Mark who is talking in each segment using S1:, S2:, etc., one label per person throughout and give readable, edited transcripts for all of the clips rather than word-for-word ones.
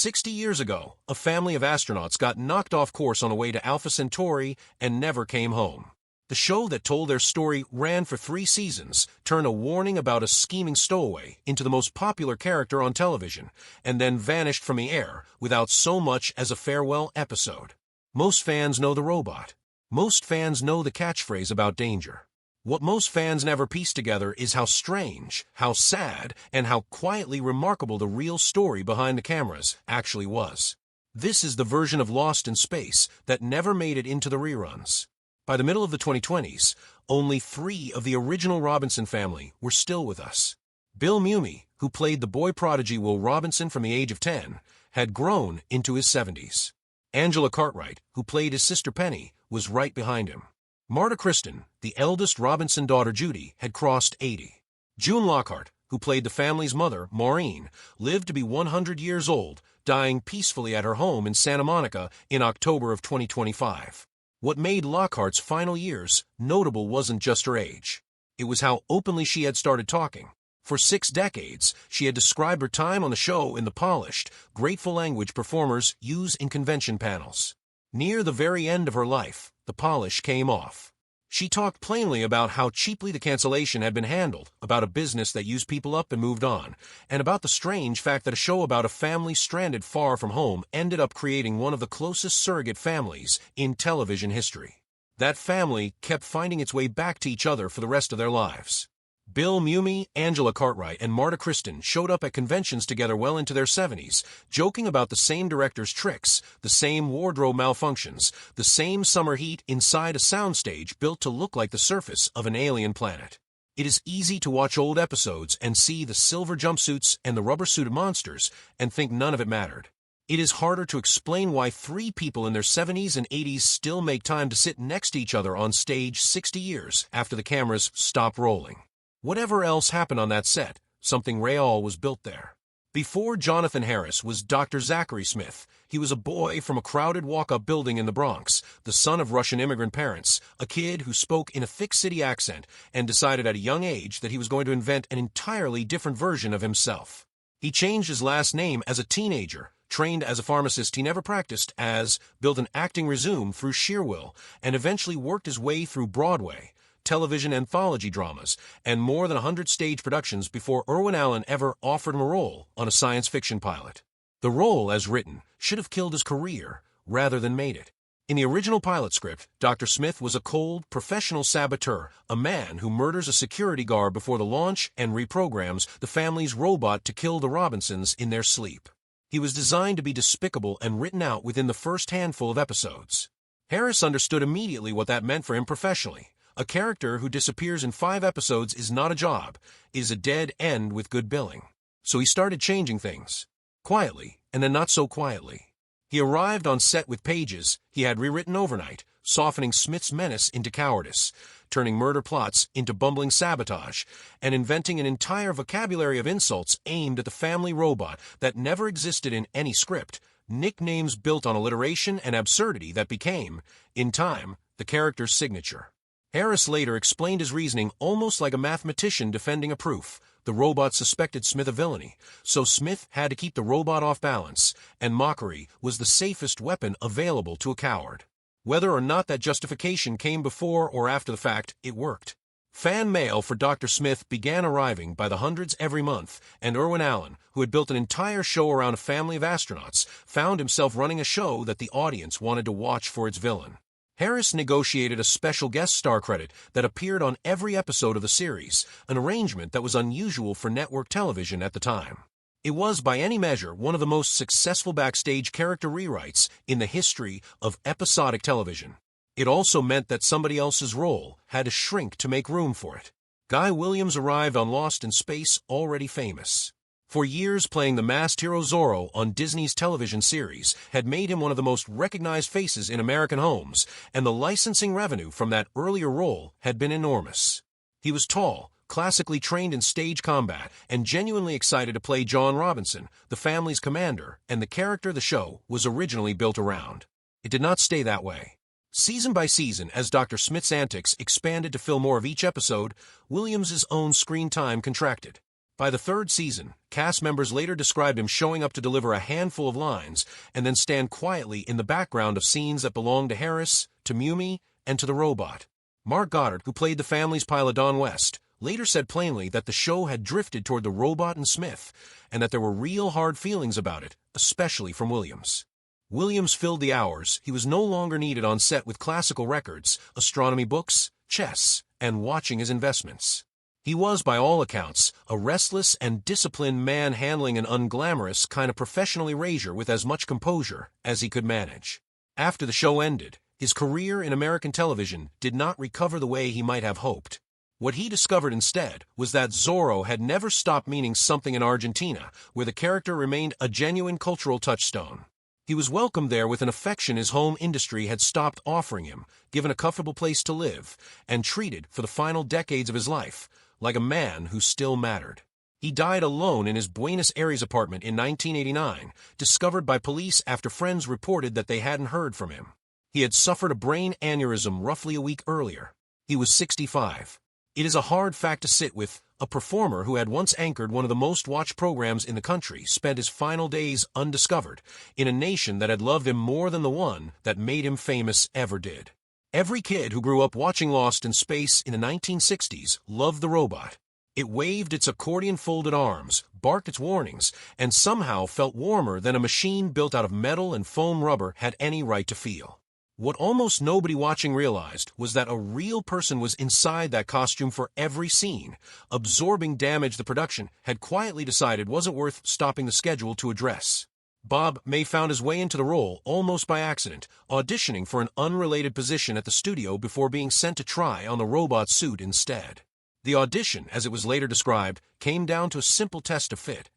S1: 60 years ago, a family of astronauts got knocked off course on the way to Alpha Centauri and never came home. The show that told their story ran for 3 seasons, turned a warning about a scheming stowaway into the most popular character on television, and then vanished from the air without so much as a farewell episode. Most fans know the robot. Most fans know the catchphrase about danger. What most fans never piece together is how strange, how sad, and how quietly remarkable the real story behind the cameras actually was. This is the version of Lost in Space that never made it into the reruns. By the middle of the 2020s, only 3 of the original Robinson family were still with us. Bill Mumy, who played the boy prodigy Will Robinson from the age of 10, had grown into his 70s. Angela Cartwright, who played his sister Penny, was right behind him. Marta Kristen, the eldest Robinson daughter Judy, had crossed 80. June Lockhart, who played the family's mother, Maureen, lived to be 100 years old, dying peacefully at her home in Santa Monica in October of 2025. What made Lockhart's final years notable wasn't just her age. It was how openly she had started talking. For 6 decades, she had described her time on the show in the polished, grateful language performers use in convention panels. Near the very end of her life, the polish came off. She talked plainly about how cheaply the cancellation had been handled, about a business that used people up and moved on, and about the strange fact that a show about a family stranded far from home ended up creating one of the closest surrogate families in television history. That family kept finding its way back to each other for the rest of their lives. Bill Mumy, Angela Cartwright, and Marta Kristen showed up at conventions together well into their 70s, joking about the same director's tricks, the same wardrobe malfunctions, the same summer heat inside a soundstage built to look like the surface of an alien planet. It is easy to watch old episodes and see the silver jumpsuits and the rubber-suited monsters and think none of it mattered. It is harder to explain why 3 people in their 70s and 80s still make time to sit next to each other on stage 60 years after the cameras stop rolling. Whatever else happened on that set, something real was built there. Before Jonathan Harris was Dr. Zachary Smith. He was a boy from a crowded walk-up building in the Bronx, the son of Russian immigrant parents, a kid who spoke in a thick city accent and decided at a young age that he was going to invent an entirely different version of himself. He changed his last name as a teenager, trained as a pharmacist he never practiced as, built an acting resume through sheer will, and eventually worked his way through Broadway, television anthology dramas, and more than 100 stage productions before Irwin Allen ever offered him a role on a science fiction pilot. The role, as written, should have killed his career rather than made it. In the original pilot script, Dr. Smith was a cold, professional saboteur, a man who murders a security guard before the launch and reprograms the family's robot to kill the Robinsons in their sleep. He was designed to be despicable and written out within the first handful of episodes. Harris understood immediately what that meant for him professionally. A character who disappears in 5 episodes is not a job, it is a dead end with good billing. So he started changing things. Quietly, and then not so quietly. He arrived on set with pages he had rewritten overnight, softening Smith's menace into cowardice, turning murder plots into bumbling sabotage, and inventing an entire vocabulary of insults aimed at the family robot that never existed in any script, nicknames built on alliteration and absurdity that became, in time, the character's signature. Harris later explained his reasoning almost like a mathematician defending a proof. The robot suspected Smith of villainy, so Smith had to keep the robot off balance, and mockery was the safest weapon available to a coward. Whether or not that justification came before or after the fact, it worked. Fan mail for Dr. Smith began arriving by the hundreds every month, and Irwin Allen, who had built an entire show around a family of astronauts, found himself running a show that the audience wanted to watch for its villain. Harris negotiated a special guest star credit that appeared on every episode of the series, an arrangement that was unusual for network television at the time. It was, by any measure, one of the most successful backstage character rewrites in the history of episodic television. It also meant that somebody else's role had to shrink to make room for it. Guy Williams arrived on Lost in Space already famous. For years, playing the masked hero Zorro on Disney's television series had made him one of the most recognized faces in American homes, and the licensing revenue from that earlier role had been enormous. He was tall, classically trained in stage combat, and genuinely excited to play John Robinson, the family's commander, and the character the show was originally built around. It did not stay that way. Season by season, as Dr. Smith's antics expanded to fill more of each episode, Williams's own screen time contracted. By the third season, cast members later described him showing up to deliver a handful of lines and then stand quietly in the background of scenes that belonged to Harris, to Mumi, and to the robot. Mark Goddard, who played the family's pilot Don West, later said plainly that the show had drifted toward the robot and Smith, and that there were real hard feelings about it, especially from Williams. Williams filled the hours. He was no longer needed on set with classical records, astronomy books, chess, and watching his investments. He was, by all accounts, a restless and disciplined man handling an unglamorous kind of professional erasure with as much composure as he could manage. After the show ended, his career in American television did not recover the way he might have hoped. What he discovered instead was that Zorro had never stopped meaning something in Argentina, where the character remained a genuine cultural touchstone. He was welcomed there with an affection his home industry had stopped offering him, given a comfortable place to live, and treated for the final decades of his life like a man who still mattered. He died alone in his Buenos Aires apartment in 1989, discovered by police after friends reported that they hadn't heard from him. He had suffered a brain aneurysm roughly a week earlier. He was 65. It is a hard fact to sit with. A performer who had once anchored one of the most watched programs in the country spent his final days undiscovered in a nation that had loved him more than the one that made him famous ever did. Every kid who grew up watching Lost in Space in the 1960s loved the robot. It waved its accordion-folded arms, barked its warnings, and somehow felt warmer than a machine built out of metal and foam rubber had any right to feel. What almost nobody watching realized was that a real person was inside that costume for every scene, absorbing damage the production had quietly decided wasn't worth stopping the schedule to address. Bob May found his way into the role almost by accident, auditioning for an unrelated position at the studio before being sent to try on the robot suit instead. The audition, as it was later described, came down to a simple test of fit.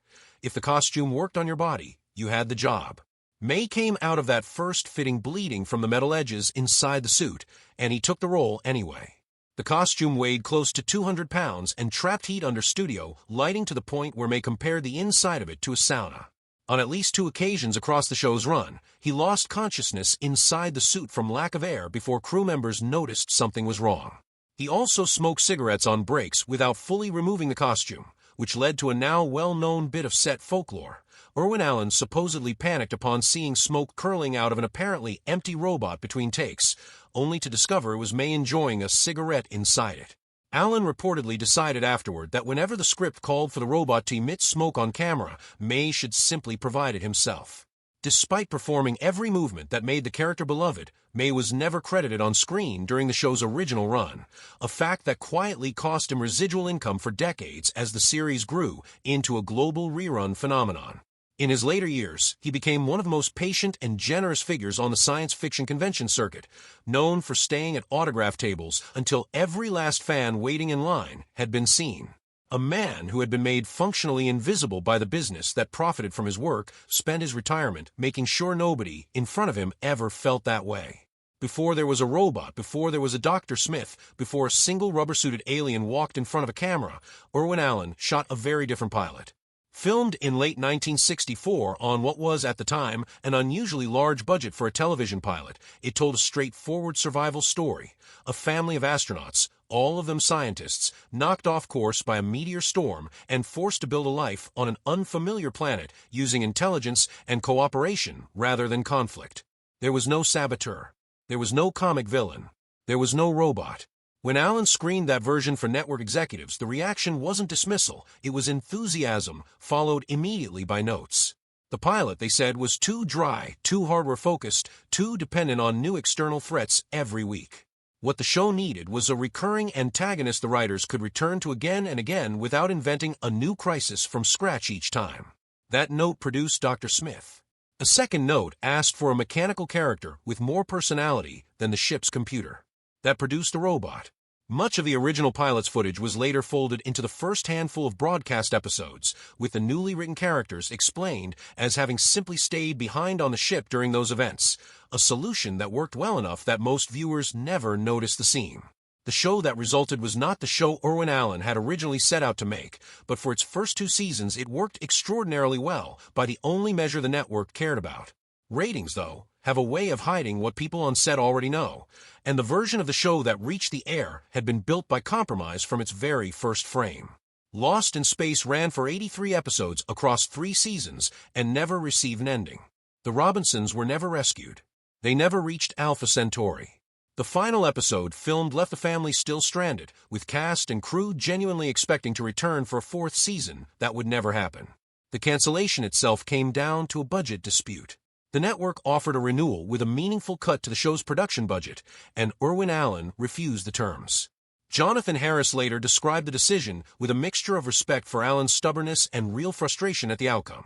S1: If the costume worked on your body, you had the job. May came out of that first fitting bleeding from the metal edges inside the suit, and he took the role anyway. The costume weighed close to 200 pounds and trapped heat under studio lighting to the point where May compared the inside of it to a sauna. On at least 2 occasions across the show's run, he lost consciousness inside the suit from lack of air before crew members noticed something was wrong. He also smoked cigarettes on breaks without fully removing the costume, which led to a now well-known bit of set folklore. Irwin Allen supposedly panicked upon seeing smoke curling out of an apparently empty robot between takes, only to discover it was May enjoying a cigarette inside it. Allen reportedly decided afterward that whenever the script called for the robot to emit smoke on camera, May should simply provide it himself. Despite performing every movement that made the character beloved, May was never credited on screen during the show's original run, a fact that quietly cost him residual income for decades as the series grew into a global rerun phenomenon. In his later years, he became one of the most patient and generous figures on the science fiction convention circuit, known for staying at autograph tables until every last fan waiting in line had been seen. A man who had been made functionally invisible by the business that profited from his work spent his retirement making sure nobody in front of him ever felt that way. Before there was a robot, before there was a Dr. Smith, before a single rubber-suited alien walked in front of a camera, Irwin Allen shot a very different pilot. Filmed in late 1964 on what was, at the time, an unusually large budget for a television pilot, it told a straightforward survival story. A family of astronauts, all of them scientists, knocked off course by a meteor storm and forced to build a life on an unfamiliar planet using intelligence and cooperation rather than conflict. There was no saboteur. There was no comic villain. There was no robot. When Allen screened that version for network executives, the reaction wasn't dismissal, it was enthusiasm, followed immediately by notes. The pilot, they said, was too dry, too hardware-focused, too dependent on new external threats every week. What the show needed was a recurring antagonist the writers could return to again and again without inventing a new crisis from scratch each time. That note produced Dr. Smith. A second note asked for a mechanical character with more personality than the ship's computer. That produced a robot. Much of the original pilot's footage was later folded into the first handful of broadcast episodes, with the newly written characters explained as having simply stayed behind on the ship during those events, a solution that worked well enough that most viewers never noticed the seam. The show that resulted was not the show Irwin Allen had originally set out to make, but for its first 2 seasons it worked extraordinarily well by the only measure the network cared about. Ratings, though, have a way of hiding what people on set already know, and the version of the show that reached the air had been built by compromise from its very first frame. Lost in Space ran for 83 episodes across 3 seasons and never received an ending. The Robinsons were never rescued. They never reached Alpha Centauri. The final episode filmed left the family still stranded, with cast and crew genuinely expecting to return for a 4th season that would never happen. The cancellation itself came down to a budget dispute. The network offered a renewal with a meaningful cut to the show's production budget, and Irwin Allen refused the terms. Jonathan Harris later described the decision with a mixture of respect for Allen's stubbornness and real frustration at the outcome.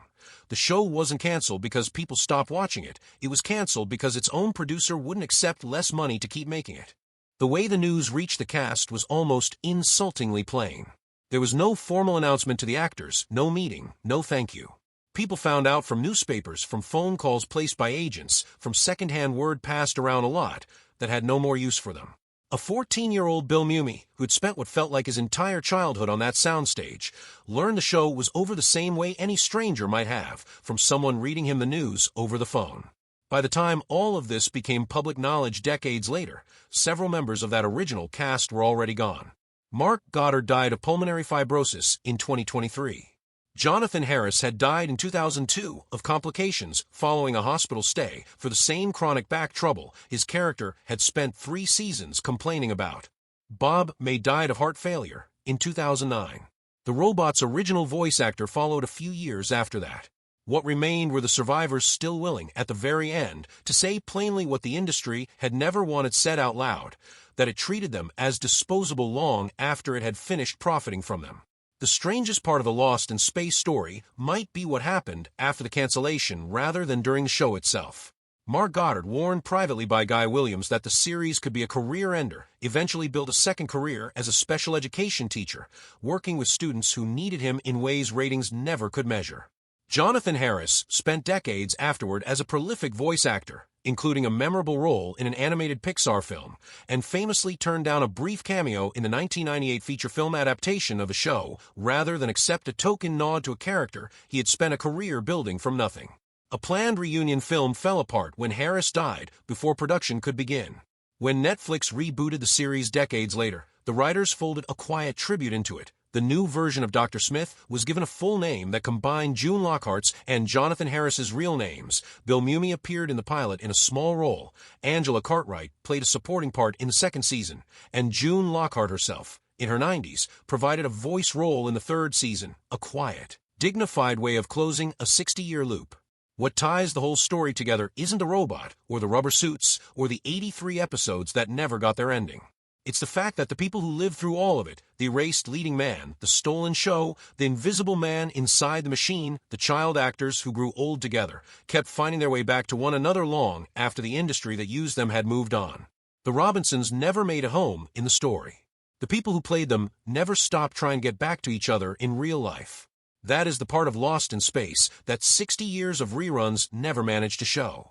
S1: The show wasn't canceled because people stopped watching it. It was canceled because its own producer wouldn't accept less money to keep making it. The way the news reached the cast was almost insultingly plain. There was no formal announcement to the actors, no meeting, no thank you. People found out from newspapers, from phone calls placed by agents, from secondhand word passed around a lot that had no more use for them. A 14-year-old Bill Mumy, who had spent what felt like his entire childhood on that soundstage, learned the show was over the same way any stranger might have, from someone reading him the news over the phone. By the time all of this became public knowledge decades later, several members of that original cast were already gone. Mark Goddard died of pulmonary fibrosis in 2023. Jonathan Harris had died in 2002 of complications following a hospital stay for the same chronic back trouble his character had spent 3 seasons complaining about. Bob May died of heart failure in 2009. The robot's original voice actor followed a few years after that. What remained were the survivors still willing, at the very end, to say plainly what the industry had never wanted said out loud, that it treated them as disposable long after it had finished profiting from them. The strangest part of the Lost in Space story might be what happened after the cancellation rather than during the show itself. Mark Goddard, warned privately by Guy Williams that the series could be a career ender, eventually built a second career as a special education teacher, working with students who needed him in ways ratings never could measure. Jonathan Harris spent decades afterward as a prolific voice actor, including a memorable role in an animated Pixar film, and famously turned down a brief cameo in the 1998 feature film adaptation of the show rather than accept a token nod to a character he had spent a career building from nothing. A planned reunion film fell apart when Harris died before production could begin. When Netflix rebooted the series decades later, the writers folded a quiet tribute into it. The new version of Dr. Smith was given a full name that combined June Lockhart's and Jonathan Harris's real names. Bill Mumy appeared in the pilot in a small role. Angela Cartwright played a supporting part in the 2nd season, and June Lockhart herself, in her 90s, provided a voice role in the 3rd season, a quiet, dignified way of closing a 60-year loop. What ties the whole story together isn't the robot, or the rubber suits, or the 83 episodes that never got their ending. It's the fact that the people who lived through all of it, the erased leading man, the stolen show, the invisible man inside the machine, the child actors who grew old together, kept finding their way back to one another long after the industry that used them had moved on. The Robinsons never made a home in the story. The people who played them never stopped trying to get back to each other in real life. That is the part of Lost in Space that 60 years of reruns never managed to show.